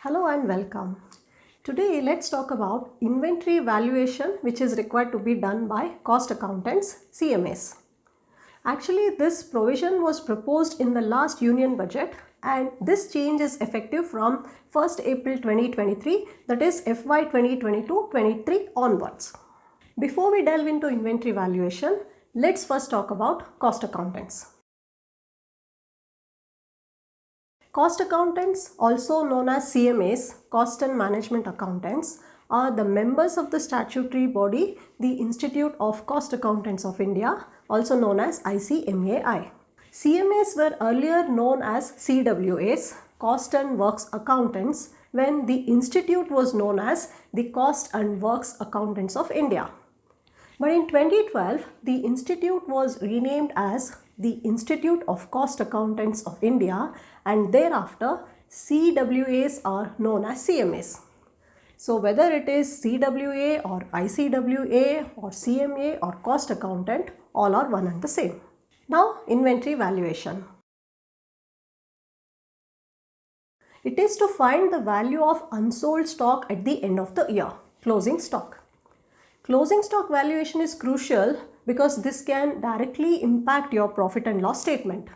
Hello and welcome. Today let's talk about inventory valuation, which is required to be done by cost accountants, CMAs. Actually, this provision was proposed in the last union budget and this change is effective from 1st April 2023, that is FY 2022-23 onwards. Before we delve into inventory valuation, let's first talk about cost accountants. Cost accountants, also known as CMAs, cost and management accountants, are the members of the statutory body, the Institute of Cost Accountants of India, also known as ICMAI. CMAs were earlier known as CWAs, Cost and Works Accountants, when the institute was known as the Cost and Works Accountants of India. But in 2012, the institute was renamed as the Institute of Cost Accountants of India, and thereafter CWAs are known as CMAs. So whether it is CWA or ICWA or CMA or cost accountant, all are one and the same. Now, inventory valuation. It is to find the value of unsold stock at the end of the year, closing stock. Closing stock valuation is crucial because this can directly impact your profit and loss statement.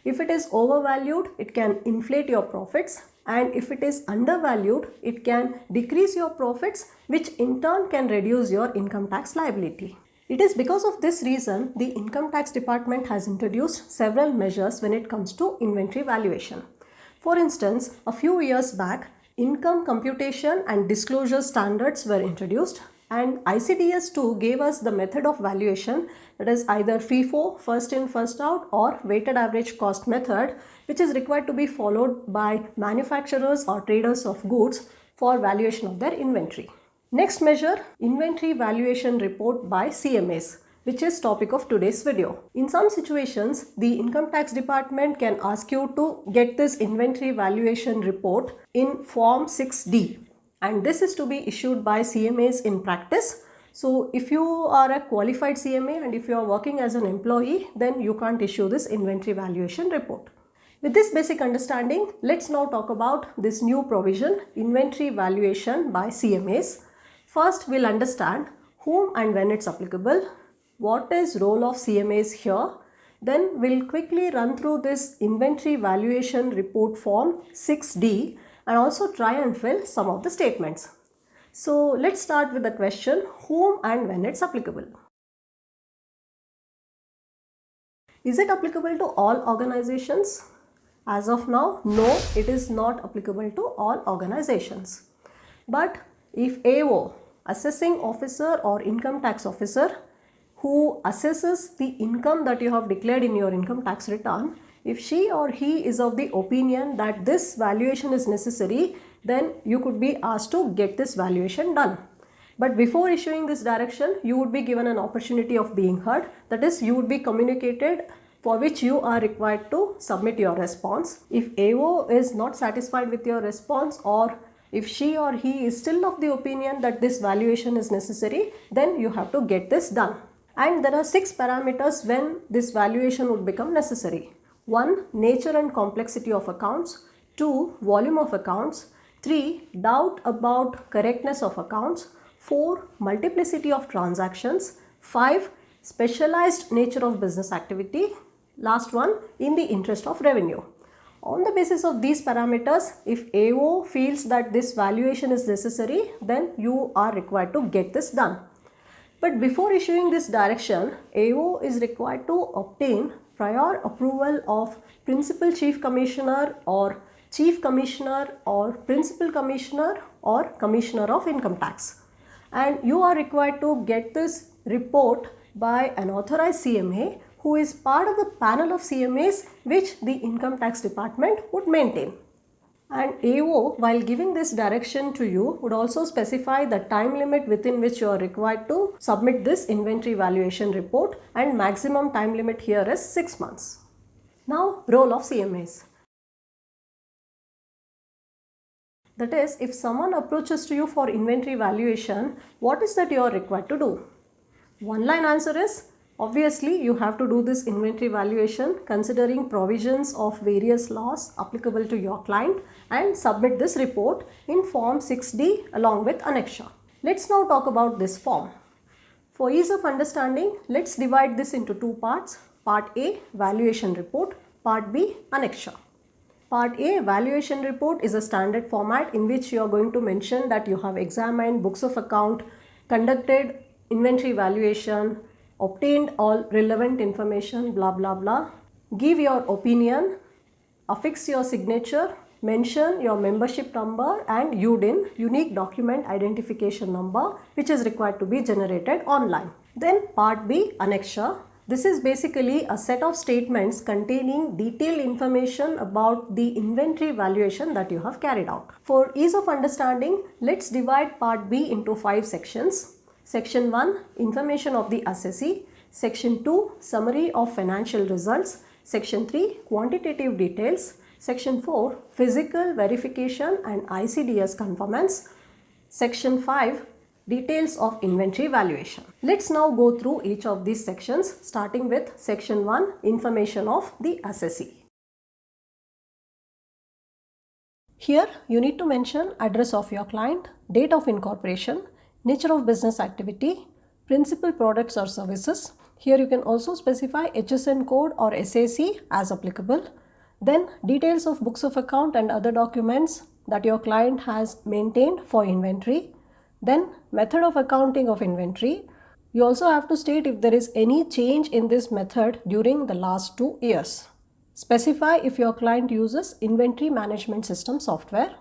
If it is overvalued, it can inflate your profits, and if it is undervalued, it can decrease your profits, which in turn can reduce your income tax liability. It is because of this reason the Income Tax Department has introduced several measures when it comes to inventory valuation. For instance, a few years back, income computation and disclosure standards were introduced, and ICDS too gave us the method of valuation, that is either FIFO, first in first out, or weighted average cost method, which is required to be followed by manufacturers or traders of goods for valuation of their inventory. Next measure, inventory valuation report by CMAs, which is topic of today's video. In some situations, the Income Tax Department can ask you to get this inventory valuation report in Form 6D. And this is to be issued by CMAs in practice. So if you are a qualified CMA and if you are working as an employee, then you can't issue this inventory valuation report. With this basic understanding, let's now talk about this new provision, inventory valuation by CMAs. First, we'll understand whom and when it's applicable, what is role of CMAs here. Then we'll quickly run through this inventory valuation report form 6D and also try and fill some of the statements. So let's start with the question, whom and when it's applicable. Is it applicable to all organizations? As of now, no, it is not applicable to all organizations. But if AO, assessing officer or income tax officer, who assesses the income that you have declared in your income tax return, if she or he is of the opinion that this valuation is necessary, then you could be asked to get this valuation done. But before issuing this direction, you would be given an opportunity of being heard. That is, you would be communicated, for which you are required to submit your response. If AO is not satisfied with your response, or if she or he is still of the opinion that this valuation is necessary, then you have to get this done. And there are 6 parameters when this valuation would become necessary. 1. Nature and complexity of accounts. 2. Volume of accounts. 3. Doubt about correctness of accounts. 4. Multiplicity of transactions. 5. Specialized nature of business activity. Last one, in the interest of revenue. On the basis of these parameters, if AO feels that this valuation is necessary, then you are required to get this done. But before issuing this direction, AO is required to obtain prior approval of Principal Chief Commissioner or Chief Commissioner or Principal Commissioner or Commissioner of Income Tax. And you are required to get this report by an authorized CMA who is part of the panel of CMAs which the Income Tax Department would maintain. And AO, while giving this direction to you, would also specify the time limit within which you are required to submit this inventory valuation report, and maximum time limit here is 6 months. Now, role of CMAs. That is, if someone approaches to you for inventory valuation, what is that you are required to do? One line answer is Obviously, you have to do this inventory valuation considering provisions of various laws applicable to your client and submit this report in Form 6D along with annexure. Let's now talk about this form. For ease of understanding, let's divide this into two parts. Part A, valuation report. Part B, annexure. Part A, valuation report, is a standard format in which you are going to mention that you have examined books of account, conducted inventory valuation, obtained all relevant information, blah blah blah. Give your opinion, affix your signature, mention your membership number and UDIN, unique document identification number, which is required to be generated online. Then part B, annexure. This is basically a set of statements containing detailed information about the inventory valuation that you have carried out. For ease of understanding, let's divide part B into 5 sections. Section 1, information of the assessee. Section 2, summary of financial results. Section 3, quantitative details. Section 4, physical verification and ICDS conformance. Section 5, details of inventory valuation. Let's now go through each of these sections, starting with Section 1, information of the assessee. Here you need to mention address of your client, date of incorporation, nature of business activity, principal products or services. Here you can also specify HSN code or SAC as applicable. Then details of books of account and other documents that your client has maintained for inventory. Then method of accounting of inventory. You also have to state if there is any change in this method during the last 2 years. Specify if your client uses inventory management system software.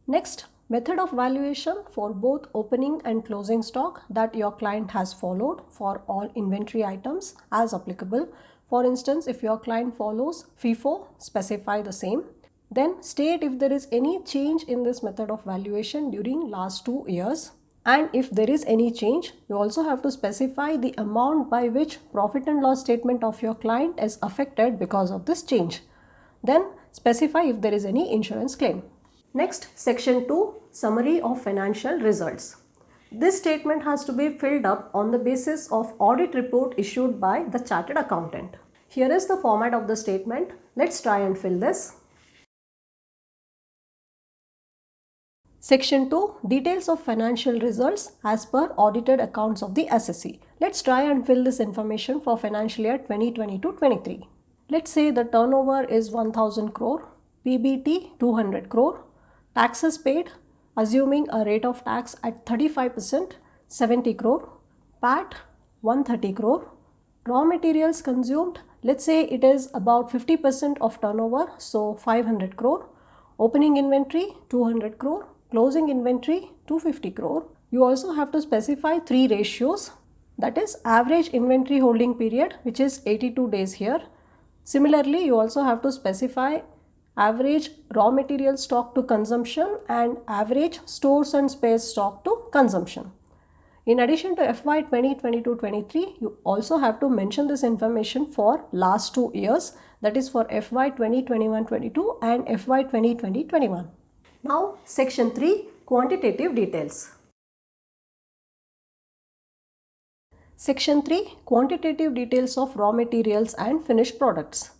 Next, method of valuation for both opening and closing stock that your client has followed for all inventory items as applicable. For instance, if your client follows FIFO, specify the same. Then state if there is any change in this method of valuation during last 2 years. And if there is any change, you also have to specify the amount by which profit and loss statement of your client is affected because of this change. Then specify if there is any insurance claim. Next, Section 2, summary of financial results. This statement has to be filled up on the basis of audit report issued by the chartered accountant. Here is the format of the statement. Let's try and fill this. Section 2, details of financial results as per audited accounts of the assessee. Let's try and fill this information for financial year 2022-23. Let's say the turnover is 1000 crore, PBT 200 crore, taxes paid assuming a rate of tax at 35%, 70 crore, PAT 130 crore, raw materials consumed, let's say it is about 50% of turnover, so 500 crore, opening inventory 200 crore, closing inventory 250 crore. You also have to specify 3 ratios, that is average inventory holding period, which is 82 days here. Similarly, you also have to specify average raw material stock to consumption and average stores and spares stock to consumption. In addition to FY 2022-23, you also have to mention this information for last 2 years, that is for FY 2021-22 and FY 2020-21. Now, Section 3, quantitative details. Section 3, quantitative details of raw materials and finished products.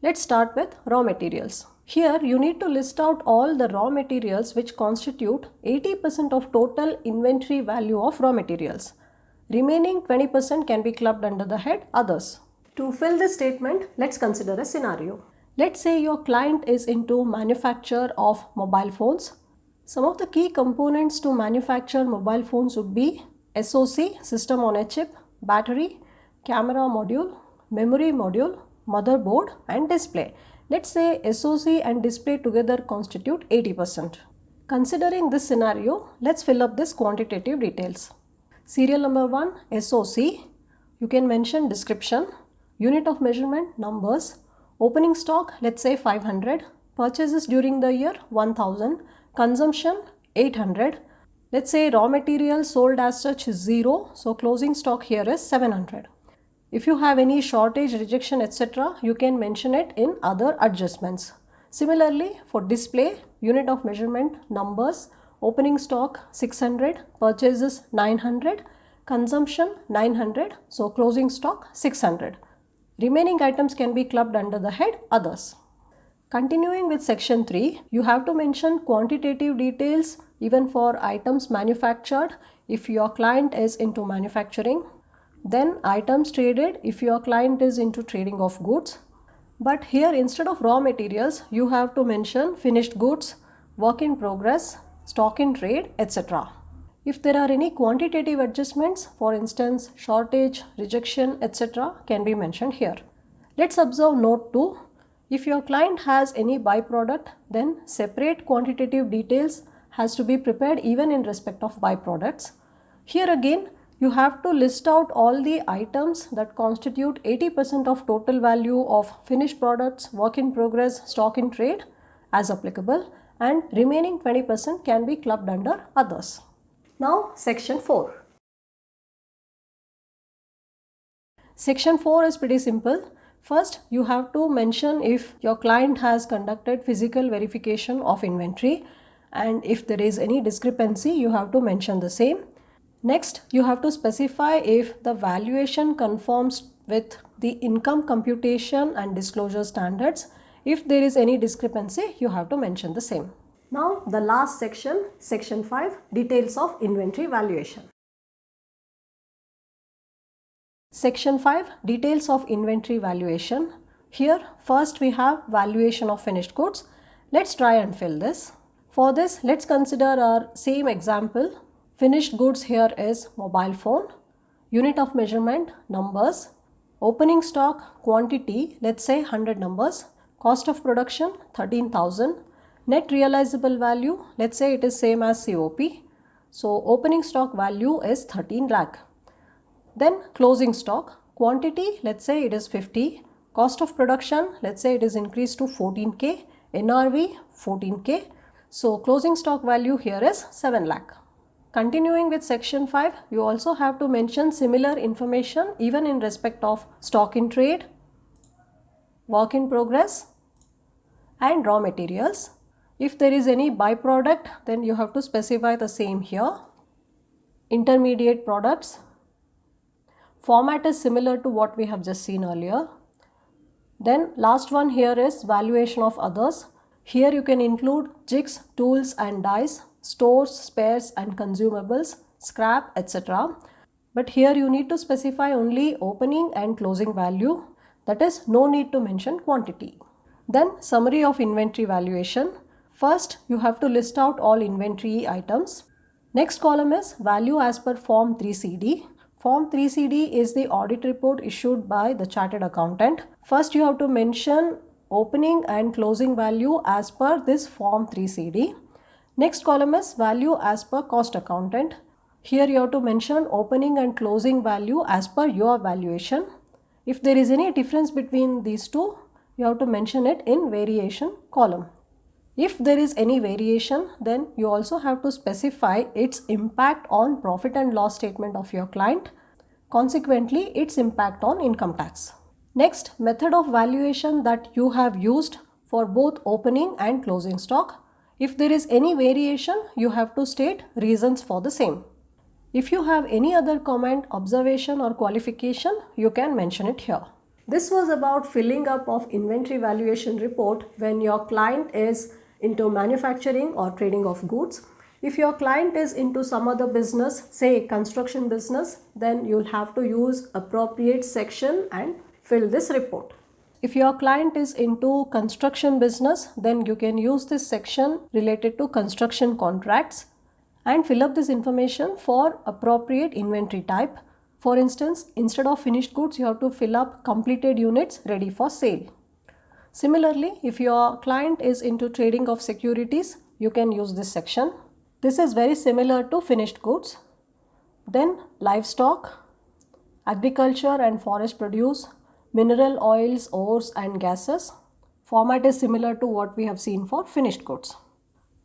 Let's start with raw materials. Here you need to list out all the raw materials which constitute 80% of total inventory value of raw materials. Remaining 20% can be clubbed under the head others. To fill this statement, let's consider a scenario. Let's say your client is into manufacture of mobile phones. Some of the key components to manufacture mobile phones would be SoC, system on a chip, battery, camera module, memory module, motherboard and display. Let's say SoC and display together constitute 80%. Considering this scenario, let's fill up this quantitative details. Serial number 1, SoC. You can mention description, unit of measurement, numbers, opening stock, let's say 500, purchases during the year 1000, consumption 800. Let's say raw material sold as such is 0, so closing stock here is 700. If you have any shortage, rejection, etc., you can mention it in other adjustments. Similarly, for display, unit of measurement, numbers, opening stock 600, purchases 900, Consumption 900, so closing stock 600. Remaining items can be clubbed under the head Others. Continuing with section 3, you have to mention quantitative details even for items manufactured if your client is into manufacturing. Then items traded if your client is into trading of goods. But here instead of raw materials, you have to mention finished goods, work in progress, stock in trade, etc. If there are any quantitative adjustments, for instance shortage, rejection, etc. can be mentioned here. Let's observe note 2. If your client has any byproduct, then separate quantitative details has to be prepared even in respect of byproducts. Here again, you have to list out all the items that constitute 80% of total value of finished products, work in progress, stock in trade as applicable, and remaining 20% can be clubbed under others. Now section 4. Section 4 is pretty simple. First, you have to mention if your client has conducted physical verification of inventory, and if there is any discrepancy, you have to mention the same. Next, you have to specify if the valuation conforms with the income computation and disclosure standards. If there is any discrepancy, you have to mention the same. Now, the last section, section 5, details of inventory valuation. Section 5, details of inventory valuation. Here first we have valuation of finished goods. Let's try and fill this. For this, let's consider our same example. Finished goods here is mobile phone, unit of measurement numbers, opening stock quantity, let's say 100 numbers, cost of production 13,000, net realizable value, let's say it is same as COP. So opening stock value is 13 lakh. Then closing stock quantity, let's say it is 50, cost of production, let's say it is increased to 14k, NRV 14k. So closing stock value here is 7 lakh. Continuing with section 5, you also have to mention similar information even in respect of stock in trade, work in progress, and raw materials. If there is any byproduct, then you have to specify the same here. Intermediate products. Format is similar to what we have just seen earlier. Then last one here is valuation of others. Here you can include jigs, tools and dies, stores, spares and consumables, scrap, etc. But here you need to specify only opening and closing value. That is, no need to mention quantity. Then summary of inventory valuation. First, you have to list out all inventory items. Next column is value as per Form 3CD. Form 3CD is the audit report issued by the chartered accountant. First, you have to mention opening and closing value as per this Form 3CD. Next column is value as per cost accountant. Here you have to mention opening and closing value as per your valuation. If there is any difference between these two, you have to mention it in variation column. If there is any variation, then you also have to specify its impact on profit and loss statement of your client. Consequently, its impact on income tax. Next, method of valuation that you have used for both opening and closing stock. If there is any variation, you have to state reasons for the same. If you have any other comment, observation or qualification, you can mention it here. This was about filling up of inventory valuation report when your client is into manufacturing or trading of goods. If your client is into some other business, say construction business, then you'll have to use appropriate section and fill this report. If your client is into construction business, then you can use this section related to construction contracts and fill up this information for appropriate inventory type. For instance, instead of finished goods, you have to fill up completed units ready for sale. Similarly, if your client is into trading of securities, you can use this section. This is very similar to finished goods. Then livestock, agriculture and forest produce, mineral oils, ores and gases. Format is similar to what we have seen for finished goods.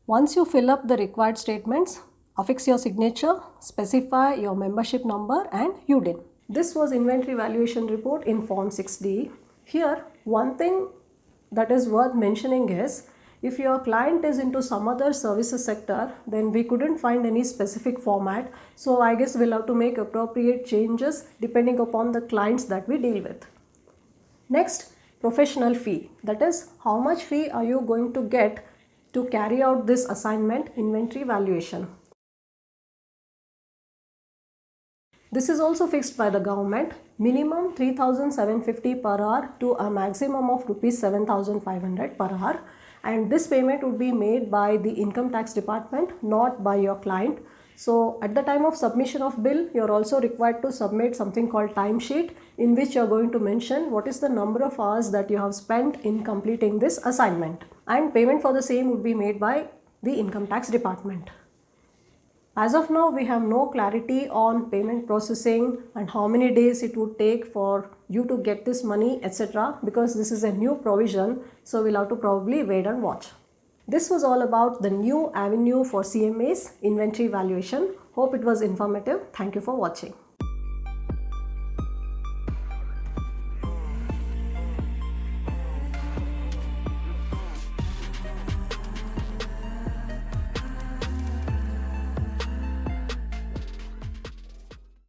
Once you fill up the required statements, affix your signature, specify your membership number and UDIN. This was inventory valuation report in Form 6D. Here, one thing that is worth mentioning is, If your client is into some other services sector, then we couldn't find any specific format. So I guess we'll have to make appropriate changes depending upon the clients that we deal with. Next, professional fee. That is, how much fee are you going to get to carry out this assignment, inventory valuation. This is also fixed by the government. Minimum 3,750 per hour to a maximum of rupees 7,500 per hour. And this payment would be made by the income tax department, not by your client. So at the time of submission of bill, you're also required to submit something called timesheet, in which you're going to mention what is the number of hours that you have spent in completing this assignment. And payment for the same would be made by the income tax department. As of now, we have no clarity on payment processing and how many days it would take for you to get this money, etc. because this is a new provision, so we'll have to probably wait and watch. This was all about the new avenue for CMAs, inventory valuation. Hope it was informative. Thank you for watching.